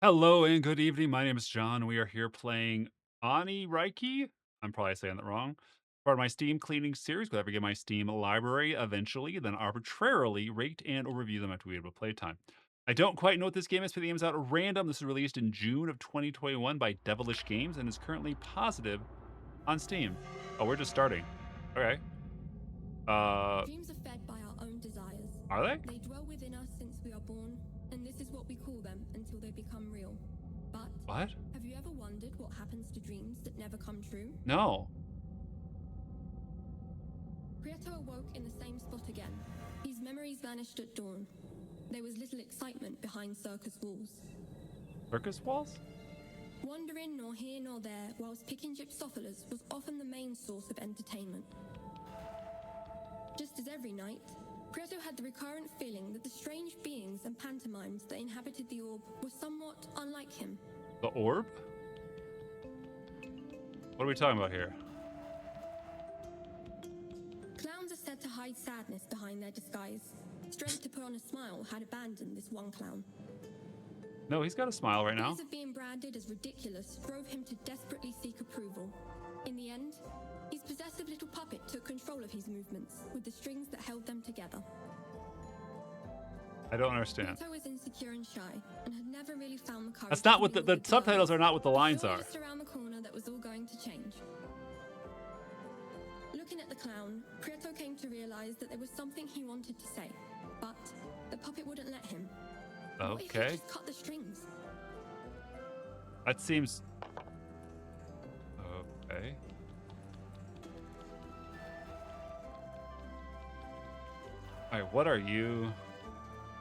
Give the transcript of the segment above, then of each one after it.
Hello and good evening. My name is John. We are here playing Onirike. I'm probably saying that wrong. Part of my Steam cleaning series, where I begin my Steam library eventually, then arbitrarily rate and or review them after we have a playtime. I don't quite know what this game is, but the game is out at random. This was released in June of 2021 by Devilish Games and is currently positive on Steam. Oh, we're just starting. Okay. Dreams are fed by our own desires. Are they? They dwell within us since we are born, and this is what we call them until they become real. But What? have you ever wondered what happens to dreams that never come true? No. Prieto awoke in the same spot again. His memories vanished at dawn. There was little excitement behind circus walls. Circus walls? Wandering nor here nor there, whilst picking gypsophilas was often the main source of entertainment. Just as every night, Prieto had the recurrent feeling that the strange beings and pantomimes that inhabited the orb were somewhat unlike him. The orb? What are we talking about here? Clowns are said to hide sadness behind their disguise. Strength to put on a smile had abandoned this one clown. No, he's got a smile right now. Fears of being branded as ridiculous drove him to desperately seek approval. In the end, his possessive little puppet took control of his movements, with the strings that held them together. I don't understand. Prieto was insecure and shy, and had never really found the courage. That's not to what deal the with subtitles are not what the lines It was are. just around the corner that was all going to change. Looking at the clown, Prieto came to realize that there was something he wanted to say, but the puppet wouldn't let him. What if he Okay. just cut the strings? That seems okay. Alright, what are you?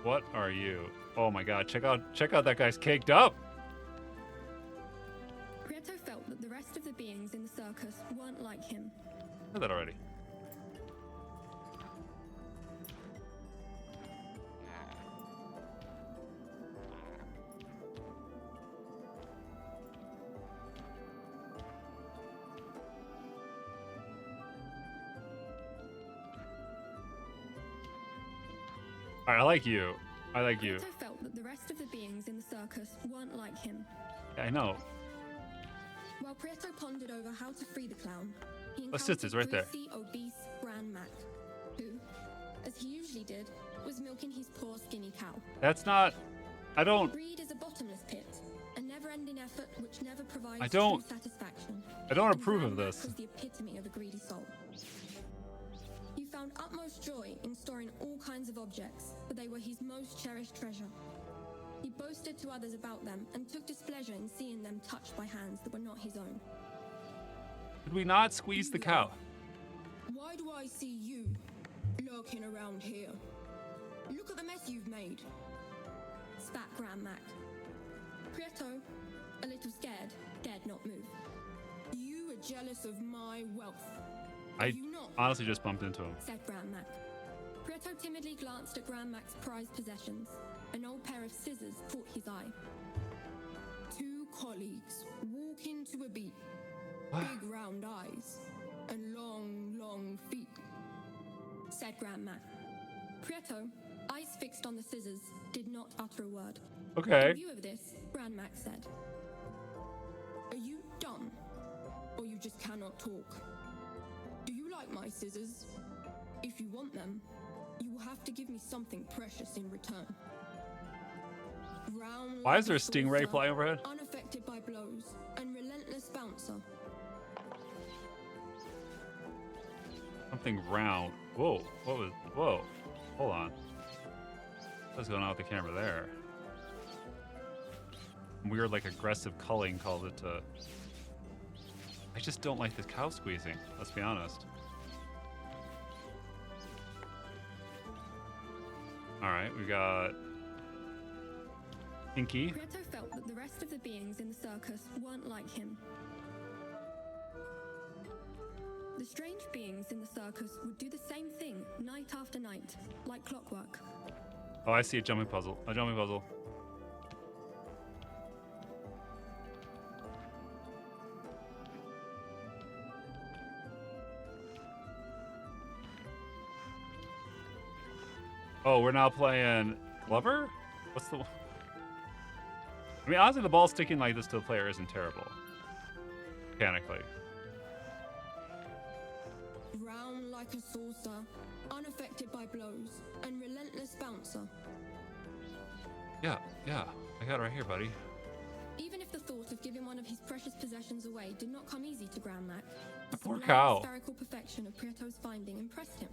What are you? Oh my god, check out that guy's caked up! Prieto felt that the rest of the beings in the circus weren't like him. I heard that already. Alright, I like you. I like you. Prieto felt that the rest of the beings in the circus weren't like him. Yeah, I know. While Prieto pondered over how to free the clown, he The sisters encountered right there. greasy, obese Grand Mac, who, as he usually did, was milking his poor skinny cow. That's not I don't Greed is a bottomless pit, a never-ending effort which never provides I don't- true satisfaction. I don't And approve of Grand Mac this. was the epitome of a greedy soul. He found utmost joy in storing all kinds of objects, for they were his most cherished treasure. He boasted to others about them and took displeasure in seeing them touched by hands that were not his own. Did we not squeeze the cow? Why do I see you lurking around here? Look at the mess you've made, spat Grand Mac. Prieto, a little scared, dared not move. You are jealous of my wealth. Are I you not? honestly just bumped into him. Said Grand Mac. Prieto timidly glanced at Grand Mac's prized possessions. An old pair of scissors caught his eye. Two colleagues walk into a beat. Big round eyes and long, long feet, said Grand Mac. Prieto, eyes fixed on the scissors, did not utter a word. Okay. In view of this, Grand Mac said, "Are you dumb? Or you just cannot talk? Do you like my scissors? If you want them, you will have to give me something precious in return." Round Why is like there a a stingray saucer, flying overhead? unaffected by blows, and relentless bouncer. Something round. Whoa. What was whoa. Hold on. What's going on with the camera there? Weird like aggressive culling called it I just don't like the cow squeezing, let's be honest. Alright, we got Pinky. Prieto felt that the rest of the beings in the circus weren't like him. The strange beings in the circus would do the same thing night after night, like clockwork. Oh, I see a jumping puzzle. A jumping puzzle. Oh, we're now playing Glover? What's the I mean, honestly, the ball sticking like this to the player isn't terrible. Mechanically. Round like a saucer, unaffected by blows, and relentless bouncer. Yeah, I got it right here, buddy. Even if the thought of giving one of his precious possessions away did not come easy to Grand Mac, the Poor sublime cow. spherical perfection of Prieto's finding impressed him.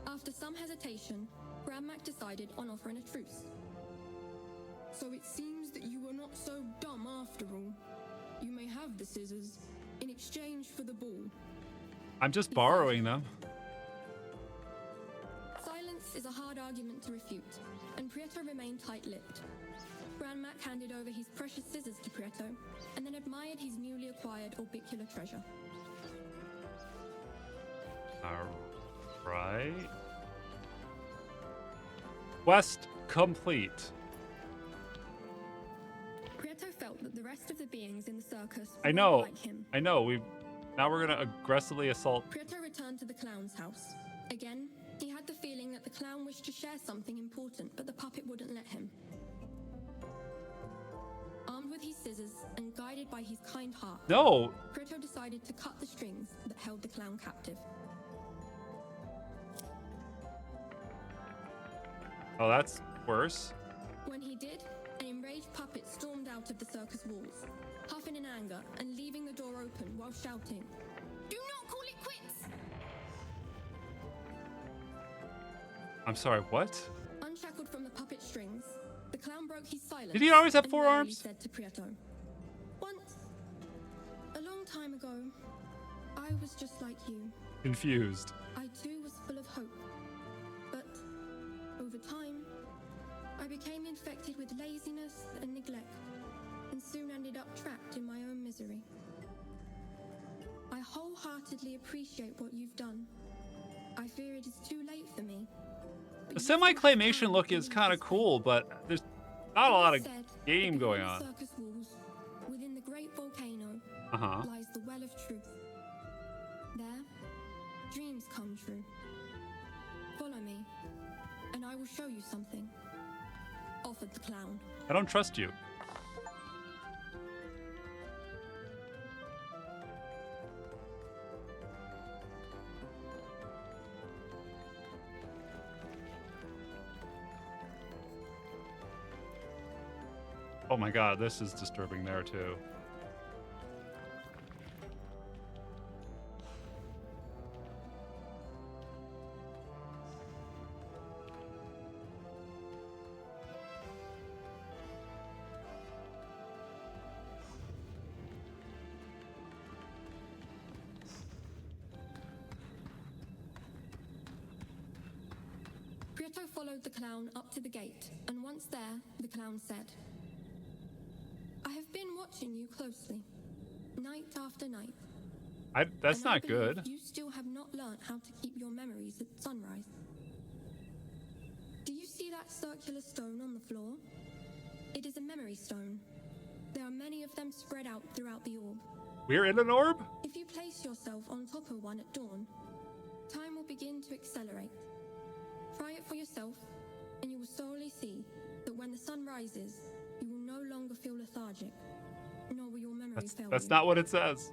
After some hesitation, Grand Mac decided on offering a truce. So it seems that you were not so dumb after all. You may have the scissors in exchange for the ball. I'm just borrowing them. Silence is a hard argument to refute, and Prieto remained tight-lipped. Grand Mac handed over his precious scissors to Prieto, and then admired his newly acquired orbicular treasure. Alright. Quest complete. Prieto felt that the rest of the beings in the circus I were know. like him. Now we're gonna aggressively assault. Prieto returned to the clown's house. Again, he had the feeling that the clown wished to share something important, but the puppet wouldn't let him. Armed with his scissors and guided by his kind heart, No! Prieto decided to cut the strings that held the clown captive. Oh, that's worse. When he did, an enraged puppet stormed out of the circus walls, huffing in anger and leaving the door open while shouting, "Do not call it quits!" I'm sorry, what? Unshackled from the puppet strings, the clown broke his silence. Did he always have and 4 merely arms? said to Prieto, "Once, a long time ago, I was just like you. Confused. I too was full of hope. But over time, I became infected with laziness and neglect, and soon ended up trapped in my own misery. I wholeheartedly appreciate what you've done. I fear it is too late for me. but The you still have semi-claymation time look to is leave kind of this cool, but there's not a lot of Said game that going behind on. the circus walls, within the great volcano, Uh-huh. lies the well of truth. There, dreams come true. Follow me, and I will show you something," offered the clown. I don't trust you. Oh my god, this is disturbing there too. Prieto followed the clown up to the gate, and once there, the clown said, "I have been watching you closely, night after night. That's and I not believe good. You still have not learnt how to keep your memories at sunrise. Do you see that circular stone on the floor? It is a memory stone. There are many of them spread out throughout the orb. We're in an orb? If you place yourself on top of one at dawn, time will begin to accelerate. Try it for yourself, and you will slowly see that when the sun rises, you will no longer feel lethargic, nor will your memory fail That's you." not what it says.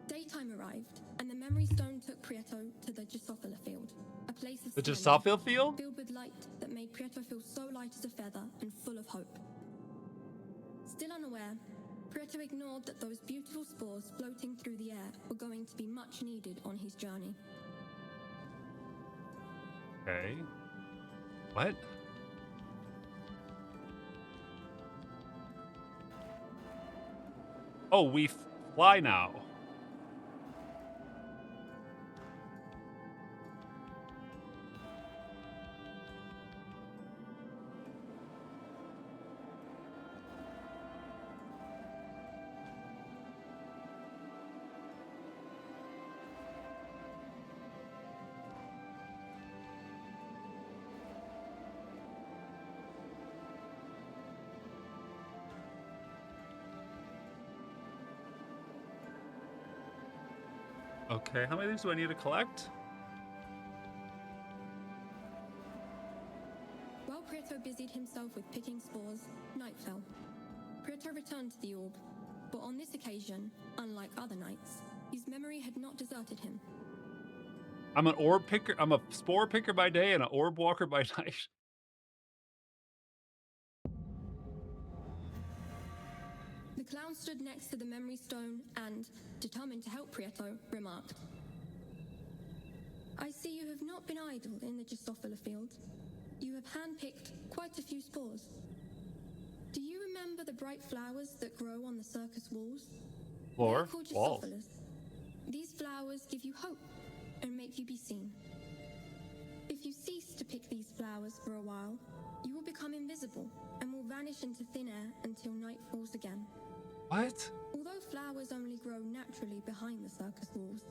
Daytime arrived, and the memory stone took Prieto to the Drosophila field, a place of The splendor, Drosophila field? filled with light that made Prieto feel so light as a feather and full of hope. Still unaware, Prieto ignored that those beautiful spores floating through the air were going to be much needed on his journey. Okay. What? Oh, we fly now. Okay, how many of these do I need to collect? While Prieto busied himself with picking spores, night fell. Prieto returned to the orb, but on this occasion, unlike other nights, his memory had not deserted him. I'm an orb picker. I'm a spore picker by day and an orb walker by night. The clown stood next to the memory stone and, determined to help Prieto, remarked, "I see you have not been idle in the Drosophila field. You have handpicked quite a few spores. Do you remember the bright flowers that grow on the circus walls? Floor? They're called Walls. Drosophilas. These flowers give you hope and make you be seen. If you cease to pick these flowers for a while, you will become invisible and will vanish into thin air until night falls again. What? Although flowers only grow naturally behind the circus walls,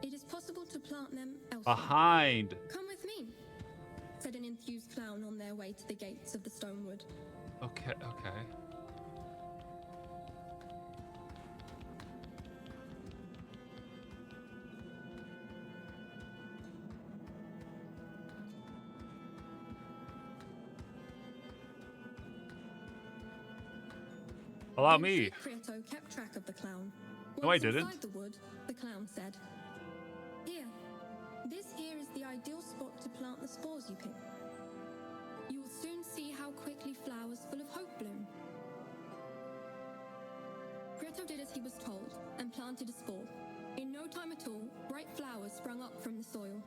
it is possible to plant them elsewhere. Behind. Come with me," said an enthused clown on their way to the gates of the Stonewood. Okay, okay. Allow me. Prieto kept track of the clown. No, I Once didn't. Inside the wood, the clown said, "Here, this here is the ideal spot to plant the spores you pick. You will soon see how quickly flowers full of hope bloom." Prieto did as he was told and planted a spore. In no time at all, bright flowers sprung up from the soil.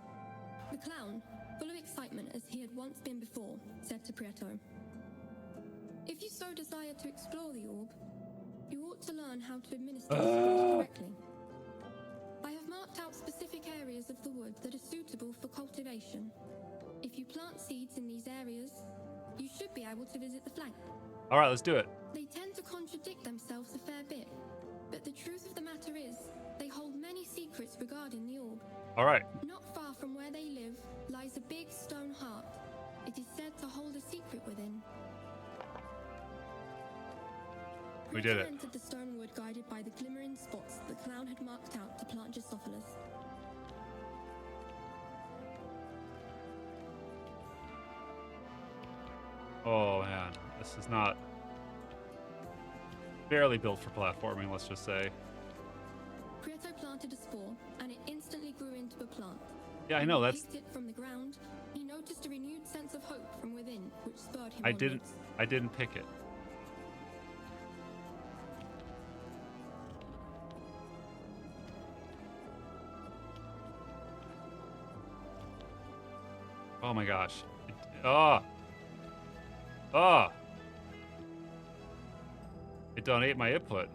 The clown, full of excitement as he had once been before, said to Prieto, "If you so desire to explore the orb, you ought to learn how to administer the spores correctly. I have marked out specific areas of the wood that are suitable for cultivation. If you plant seeds in these areas, you should be able to visit the flank. All right, let's do it. They tend to contradict themselves a fair bit, but the truth of the matter is, they hold many secrets regarding the orb. All right. Not far from where they live lies a big stone heart. It is said to hold a secret within." We did Prieto it. entered the stone wood guided by the glimmering spots the clown had marked out to plant Drosophilas. Oh man, this is not barely built for platforming, let's just say. Prieto planted a spore, and it instantly grew into a plant. Yeah, I When know, he that's picked it from the ground, he noticed a renewed sense of hope from within, which spurred him I didn't onwards. pick it. Oh my gosh. Oh. Oh. It done ate my input.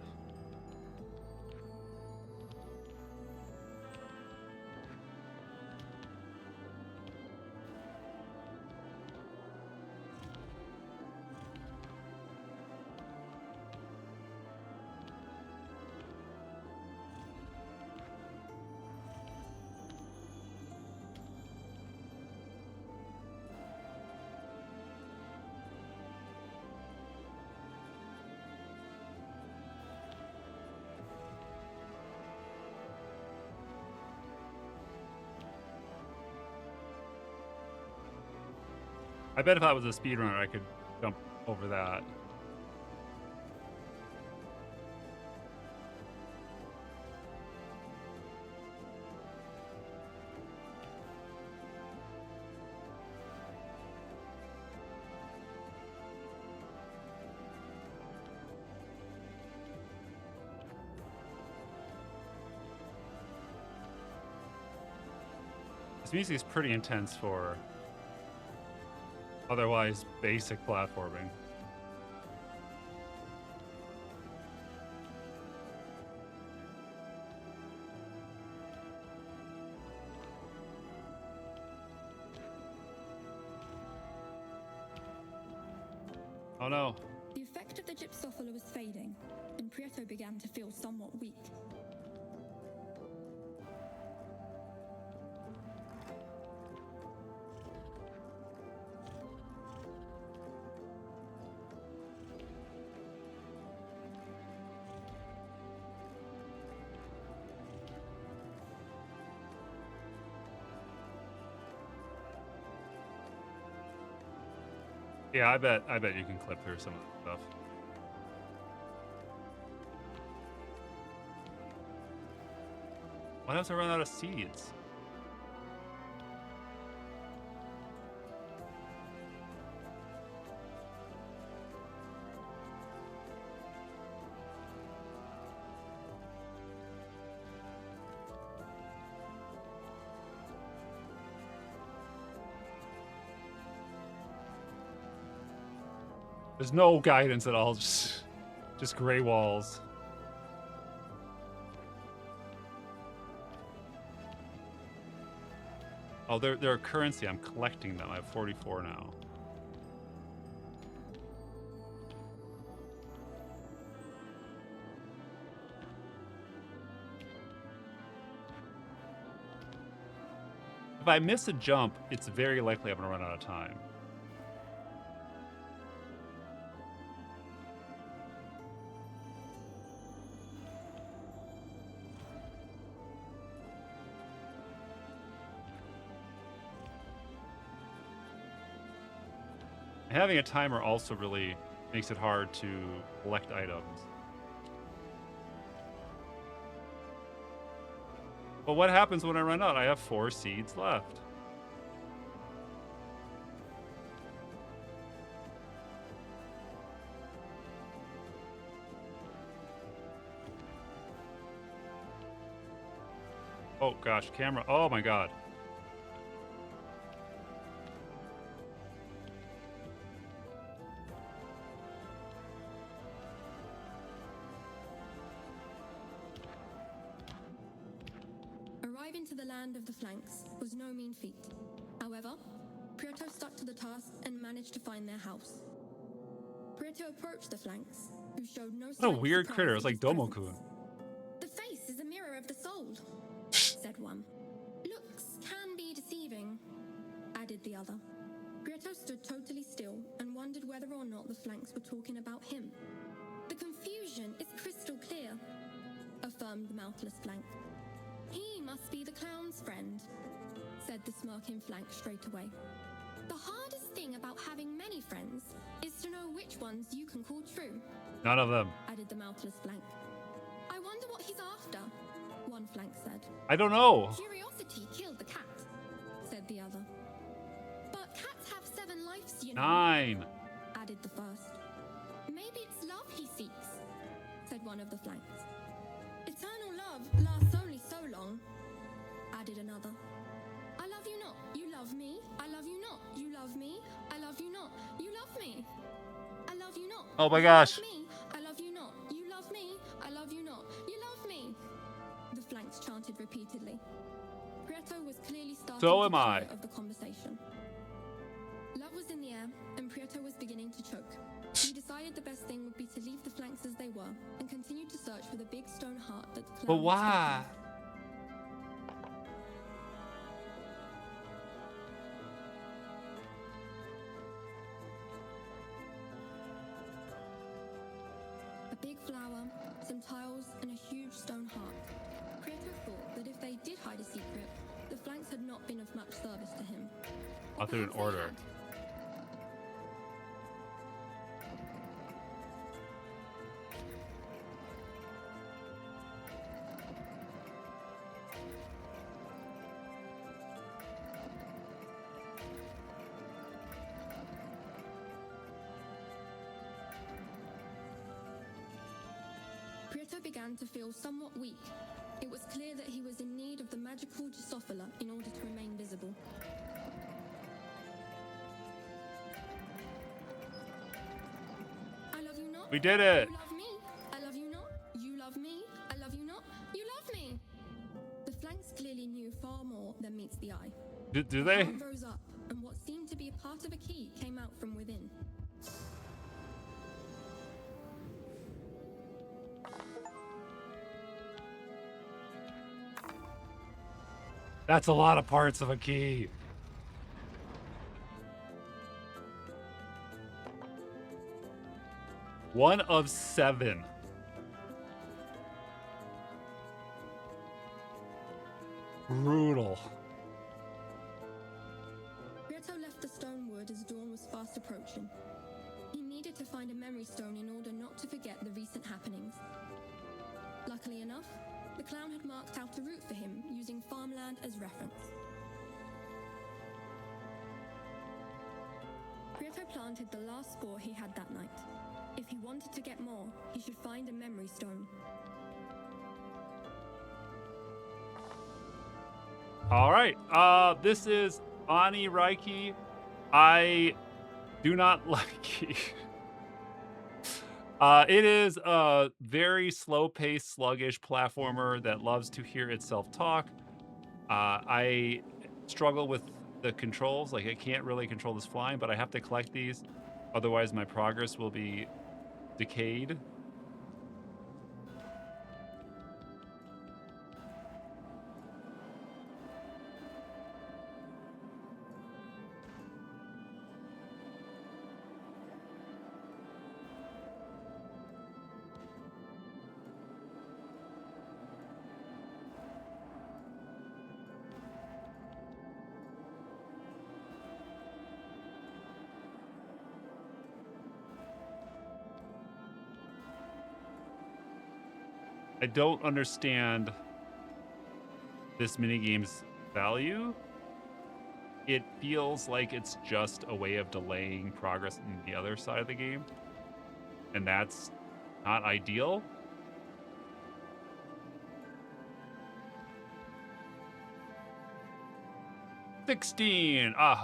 I bet if I was a speedrunner, I could jump over that. This music is pretty intense for otherwise basic platforming. Oh no. The effect of the Gypsophila was fading, and Prieto began to feel somewhat weak. Yeah, I bet you can clip through some of the stuff. Why else I run out of seeds? There's no guidance at all, just gray walls. Oh, they're a currency. I'm collecting them. I have 44 now. If I miss a jump, it's very likely I'm gonna run out of time. Having a timer also really makes it hard to collect items. But what happens when I run out? I have 4 seeds left. Oh gosh, camera. Oh my god. Arriving to the land of the flanks was no mean feat. However, Prieto stuck to the task and managed to find their house. Prieto approached the flanks, who showed no sign What a of weird surprise critter. at It's like his presence. Domo-kun. The face is a mirror of the soul, said one. Looks can be deceiving, added the other. Prieto stood totally still and wondered whether or not the flanks were talking about him. The confusion is crystal clear, affirmed the mouthless flank. He must be the clown's friend, said the smirking flank straight away. The hardest thing about having many friends is to know which ones you can call true, None of them. added the mouthless flank. I wonder what he's after, one flank said. I don't know. Curiosity killed the cat, said the other. But cats have 7 lives, you know, 9. added the first. Maybe it's love he seeks, said one of the flanks. Eternal love lasts only so long, added another. I love you not, you love me. I love you not, you love me. I love you not, you love me. I love you not. Oh my you gosh. love me. I love you not, you love me. I love you not, you love me. The flanks chanted repeatedly. Prieto was clearly starting So to am I. tire of the conversation. Love was in the air, and Prieto was beginning to choke. He decided the best thing would be to leave the flanks as they were and continue to search for the big stone heart that the clown But had why? spoken of. A big flower, some tiles, and a huge stone heart. Prieto thought that if they did hide a secret, the flanks had not been of much service to him. I'll do it in Perhaps they order. had. Prieto began to feel somewhat weak. It was clear that he was in need of the magical Drosophila in order to remain visible. I love you not. We did it. You love me. I love you not. You love me. I love you not. You love me. The flanks clearly knew far more than meets the eye. Do The they? heart rose up, and what seemed to be a part of a key came out from within. That's a lot of parts of a key. One of 7. Brutal. Prieto left the stone wood as dawn was fast fast approaching. He needed to find a memory stone in order not to forget the recent happenings. Luckily enough, the clown had marked out a route for him using farmland as reference. Prieto planted the last spore he had that night. If he wanted to get more, he should find a memory stone. All right. This is Onirike. I do not like it. It is a very slow-paced, sluggish platformer that loves to hear itself talk. I struggle with the controls. Like, I can't really control this flying, but I have to collect these. Otherwise, my progress will be decayed. I don't understand this minigame's value. It feels like it's just a way of delaying progress in the other side of the game, and that's not ideal. $16. All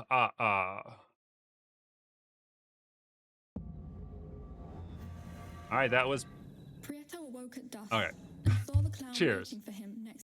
right, that was Prieto awoke at dusk okay. and saw the clown Cheers. waiting for